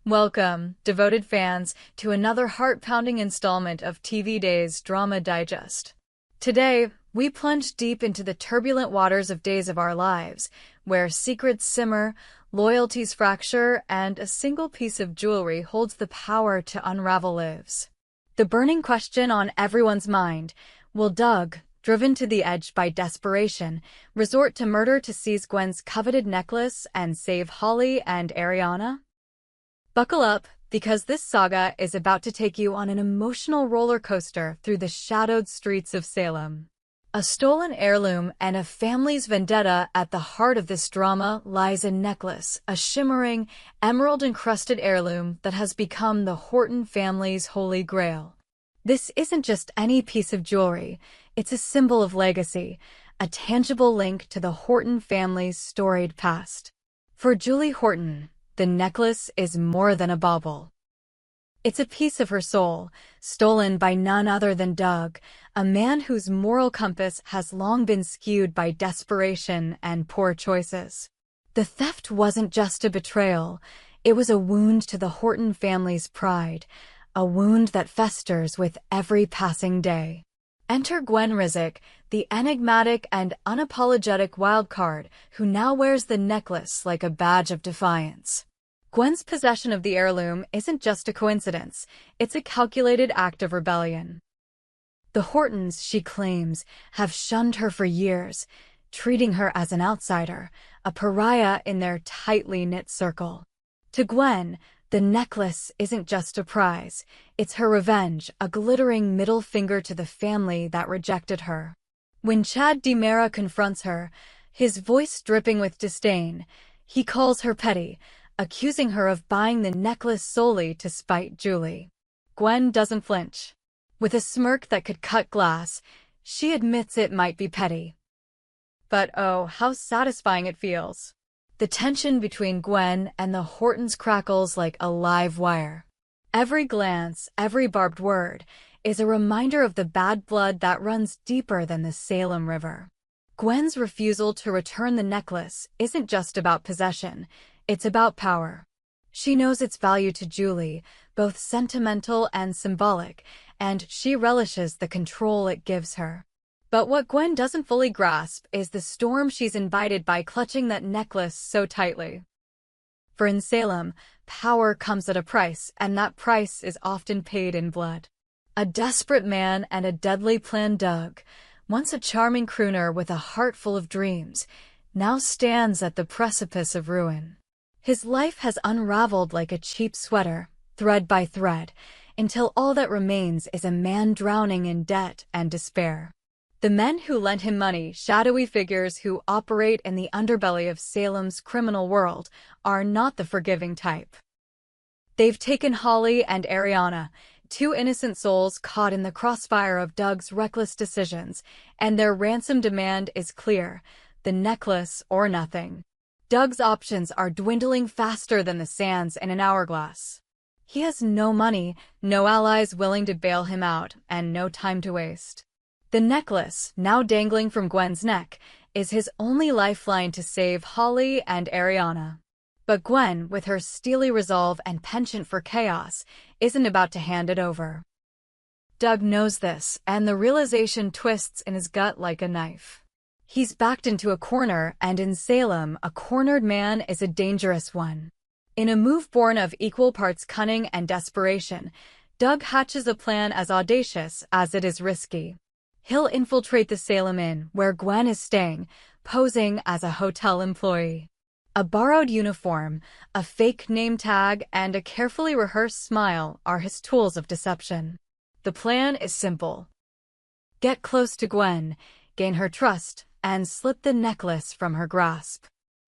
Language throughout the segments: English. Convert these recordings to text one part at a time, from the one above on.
Welcome, devoted fans, to another heart-pounding installment of TV Days Drama Digest. Today, we plunge deep into the turbulent waters of Days of Our Lives, where secrets simmer, loyalties fracture, and a single piece of jewelry holds the power to unravel lives. The burning question on everyone's mind: will Doug, driven to the edge by desperation, resort to murder to seize Gwen's coveted necklace and save Holly and Ariana? Buckle up, because this saga is about to take you on an emotional roller coaster through the shadowed streets of Salem. A stolen heirloom and a family's vendetta. At the heart of this drama lies a necklace, a shimmering, emerald-encrusted heirloom that has become the Horton family's holy grail. This isn't just any piece of jewelry, it's a symbol of legacy, a tangible link to the Horton family's storied past. For Julie Horton, the necklace is more than a bauble. It's a piece of her soul, stolen by none other than Doug, a man whose moral compass has long been skewed by desperation and poor choices. The theft wasn't just a betrayal, it was a wound to the Horton family's pride, a wound that festers with every passing day. Enter Gwen, the enigmatic and unapologetic wildcard who now wears the necklace like a badge of defiance. Gwen's possession of the heirloom isn't just a coincidence, it's a calculated act of rebellion. The Hortons, she claims, have shunned her for years, treating her as an outsider, a pariah in their tightly knit circle. To Gwen, the necklace isn't just a prize, it's her revenge, a glittering middle finger to the family that rejected her. When Chad DiMera confronts her, his voice dripping with disdain, he calls her petty, accusing her of buying the necklace solely to spite Julie. Gwen doesn't flinch. With a smirk that could cut glass, she admits it might be petty. But oh, how satisfying it feels. The tension between Gwen and the Hortons crackles like a live wire. Every glance, every barbed word, is a reminder of the bad blood that runs deeper than the Salem River. Gwen's refusal to return the necklace isn't just about possession, it's about power. She knows its value to Julie, both sentimental and symbolic, and she relishes the control it gives her. But what Gwen doesn't fully grasp is the storm she's invited by clutching that necklace so tightly. For in Salem, power comes at a price, and that price is often paid in blood. A desperate man and a deadly plan. Doug, once a charming crooner with a heart full of dreams, now stands at the precipice of ruin. His life has unraveled like a cheap sweater, thread by thread, until all that remains is a man drowning in debt and despair. The men who lent him money, shadowy figures who operate in the underbelly of Salem's criminal world, are not the forgiving type. They've taken Holly and Ariana, two innocent souls caught in the crossfire of Doug's reckless decisions, and their ransom demand is clear: the necklace or nothing. Doug's options are dwindling faster than the sands in an hourglass. He has no money, no allies willing to bail him out, and no time to waste. The necklace, now dangling from Gwen's neck, is his only lifeline to save Holly and Ariana. But Gwen, with her steely resolve and penchant for chaos, isn't about to hand it over. Doug knows this, and the realization twists in his gut like a knife. He's backed into a corner, and in Salem, a cornered man is a dangerous one. In a move born of equal parts cunning and desperation, Doug hatches a plan as audacious as it is risky. He'll infiltrate the Salem Inn, where Gwen is staying, posing as a hotel employee. A borrowed uniform, a fake name tag, and a carefully rehearsed smile are his tools of deception. The plan is simple. Get close to Gwen, gain her trust, and slip the necklace from her grasp.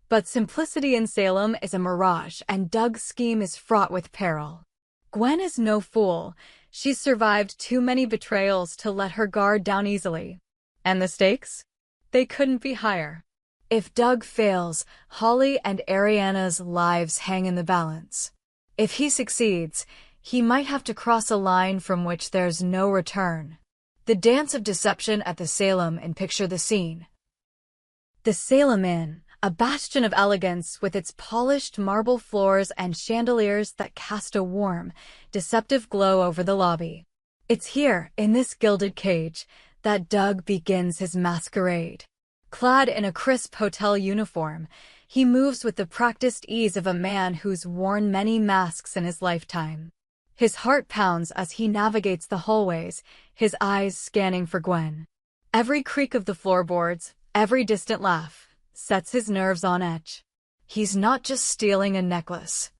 But simplicity in Salem is a mirage, and Doug's scheme is fraught with peril. Gwen is no fool. She's survived too many betrayals to let her guard down easily. And the stakes? They couldn't be higher. If Doug fails, Holly and Ariana's lives hang in the balance. If he succeeds, he might have to cross a line from which there's no return. The dance of deception at the Salem Inn. Picture the scene. The Salem Inn, a bastion of elegance with its polished marble floors and chandeliers that cast a warm, deceptive glow over the lobby. It's here, in this gilded cage, that Doug begins his masquerade. Clad in a crisp hotel uniform, he moves with the practiced ease of a man who's worn many masks in his lifetime. His heart pounds as he navigates the hallways, his eyes scanning for Gwen. Every creak of the floorboards, every distant laugh, sets his nerves on edge. He's not just stealing a necklace.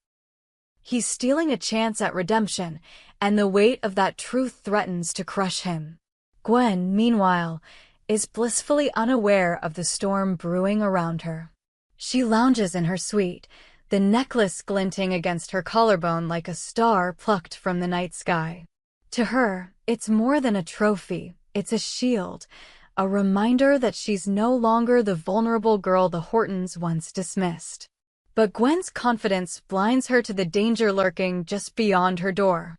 He's stealing a chance at redemption, and the weight of that truth threatens to crush him. Gwen, meanwhile, is blissfully unaware of the storm brewing around her. She lounges in her suite, the necklace glinting against her collarbone like a star plucked from the night sky. To her, it's more than a trophy, it's a shield, a reminder that she's no longer the vulnerable girl the Hortons once dismissed. But Gwen's confidence blinds her to the danger lurking just beyond her door.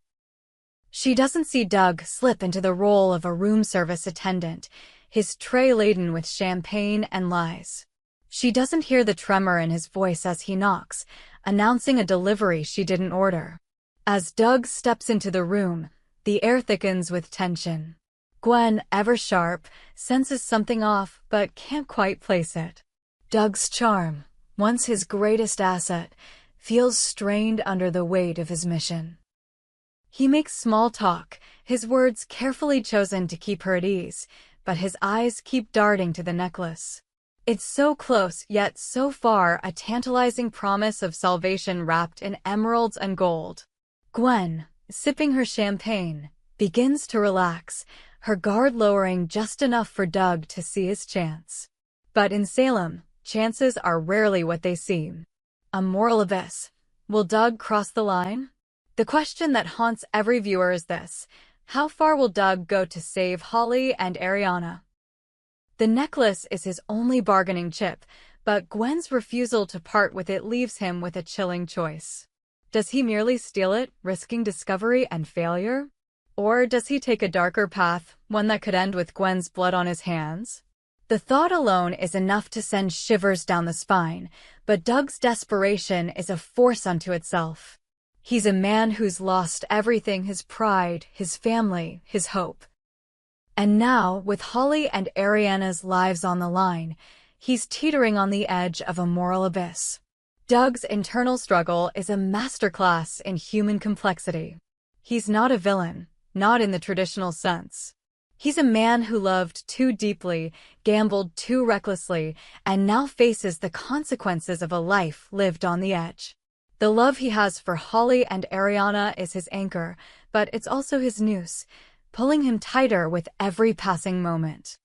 She doesn't see Doug slip into the role of a room service attendant, his tray laden with champagne and lies. She doesn't hear the tremor in his voice as he knocks, announcing a delivery she didn't order. As Doug steps into the room, the air thickens with tension. Gwen, ever sharp, senses something off but can't quite place it. Doug's charm, once his greatest asset, feels strained under the weight of his mission. He makes small talk, his words carefully chosen to keep her at ease, but his eyes keep darting to the necklace. It's so close, yet so far, a tantalizing promise of salvation wrapped in emeralds and gold. Gwen, sipping her champagne, begins to relax, her guard lowering just enough for Doug to see his chance. But in Salem, chances are rarely what they seem. A moral abyss. Will Doug cross the line? The question that haunts every viewer is this: how far will Doug go to save Holly and Ariana? The necklace is his only bargaining chip, but Gwen's refusal to part with it leaves him with a chilling choice. Does he merely steal it, risking discovery and failure? Or does he take a darker path, one that could end with Gwen's blood on his hands? The thought alone is enough to send shivers down the spine, but Doug's desperation is a force unto itself. He's a man who's lost everything: his pride, his family, his hope. And now, with Holly and Ariana's lives on the line, he's teetering on the edge of a moral abyss. Doug's internal struggle is a masterclass in human complexity. He's not a villain, not in the traditional sense. He's a man who loved too deeply, gambled too recklessly, and now faces the consequences of a life lived on the edge. The love he has for Holly and Ariana is his anchor, but it's also his noose, pulling him tighter with every passing moment.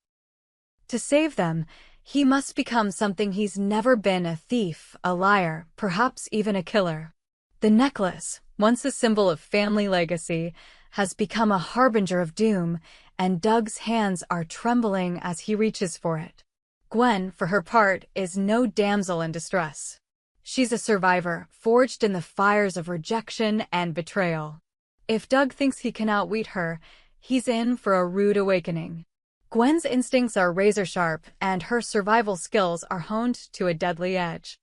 To save them, he must become something he's never been: a thief, a liar, perhaps even a killer. The necklace, once a symbol of family legacy, has become a harbinger of doom, and Doug's hands are trembling as he reaches for it. Gwen, for her part, is no damsel in distress. She's a survivor, forged in the fires of rejection and betrayal. If Doug thinks he can outwit her, he's in for a rude awakening. Gwen's instincts are razor-sharp, and her survival skills are honed to a deadly edge.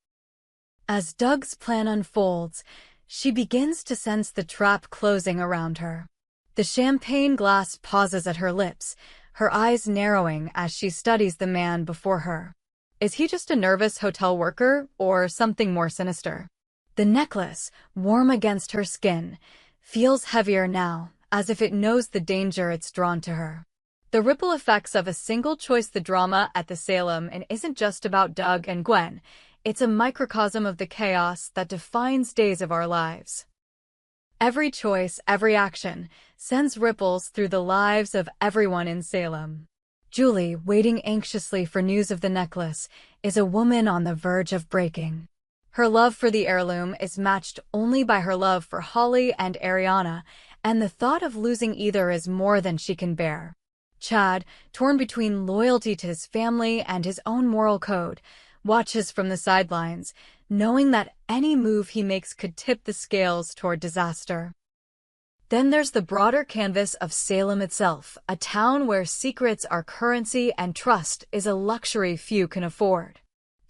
As Doug's plan unfolds, she begins to sense the trap closing around her. The champagne glass pauses at her lips, her eyes narrowing as she studies the man before her. Is he just a nervous hotel worker, or something more sinister? The necklace, warm against her skin, feels heavier now, as if it knows the danger it's drawn to her. The ripple effects of a single choice: the drama at the Salem, and isn't just about Doug and Gwen. It's a microcosm of the chaos that defines days of our lives. Every choice, every action, sends ripples through the lives of everyone in Salem. Julie, waiting anxiously for news of the necklace, is a woman on the verge of breaking. Her love for the heirloom is matched only by her love for Holly and Ariana, and the thought of losing either is more than she can bear. Chad, torn between loyalty to his family and his own moral code, watches from the sidelines, knowing that any move he makes could tip the scales toward disaster. Then there's the broader canvas of Salem itself, a town where secrets are currency and trust is a luxury few can afford.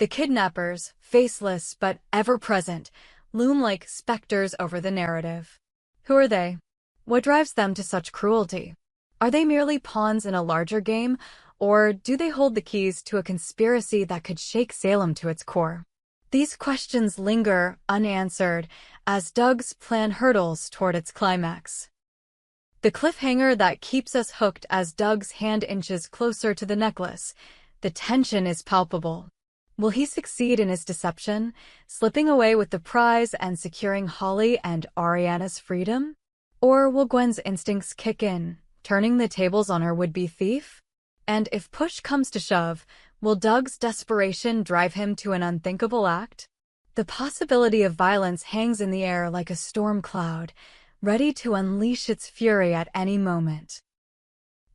The kidnappers, faceless but ever-present, loom like specters over the narrative. Who are they? What drives them to such cruelty? Are they merely pawns in a larger game, or do they hold the keys to a conspiracy that could shake Salem to its core? These questions linger unanswered as Doug's plan hurtles toward its climax. The cliffhanger that keeps us hooked as Doug's hand inches closer to the necklace. The tension is palpable. Will he succeed in his deception, slipping away with the prize and securing Holly and Ariana's freedom? Or will Gwen's instincts kick in, turning the tables on her would-be thief? And if push comes to shove, will Doug's desperation drive him to an unthinkable act? The possibility of violence hangs in the air like a storm cloud, ready to unleash its fury at any moment.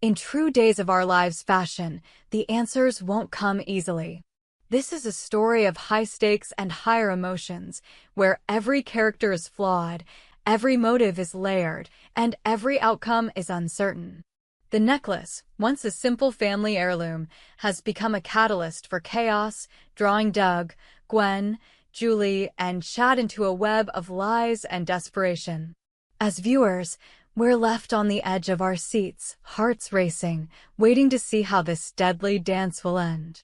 In true Days of Our Lives fashion, the answers won't come easily. This is a story of high stakes and higher emotions, where every character is flawed, every motive is layered, and every outcome is uncertain. The necklace, once a simple family heirloom, has become a catalyst for chaos, drawing Doug, Gwen, Julie, and Chad into a web of lies and desperation. As viewers, we're left on the edge of our seats, hearts racing, waiting to see how this deadly dance will end.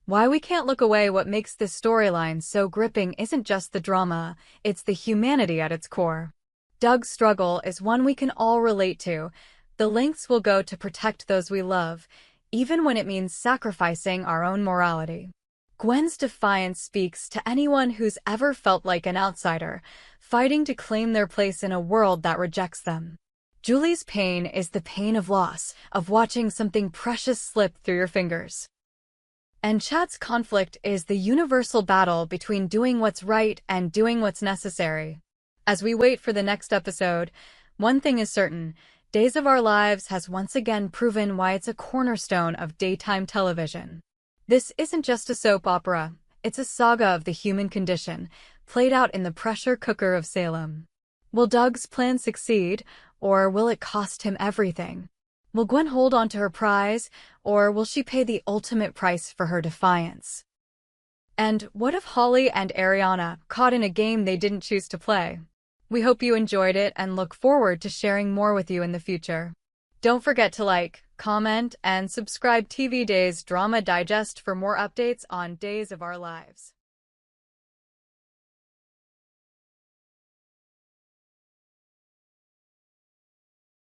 Why we can't look away. What makes this storyline so gripping isn't just the drama, it's the humanity at its core. Doug's struggle is one we can all relate to. The lengths we'll go to protect those we love, even when it means sacrificing our own morality. Gwen's defiance speaks to anyone who's ever felt like an outsider, fighting to claim their place in a world that rejects them. Julie's pain is the pain of loss, of watching something precious slip through your fingers. And Chad's conflict is the universal battle between doing what's right and doing what's necessary. As we wait for the next episode, one thing is certain: Days of Our Lives has once again proven why it's a cornerstone of daytime television. This isn't just a soap opera, it's a saga of the human condition, played out in the pressure cooker of Salem. Will Doug's plan succeed, or will it cost him everything? Will Gwen hold on to her prize, or will she pay the ultimate price for her defiance? And what if Holly and Ariana caught in a game they didn't choose to play? We hope you enjoyed it and look forward to sharing more with you in the future. Don't forget to like, comment, and subscribe. TV Days Drama Digest for more updates on Days of Our Lives.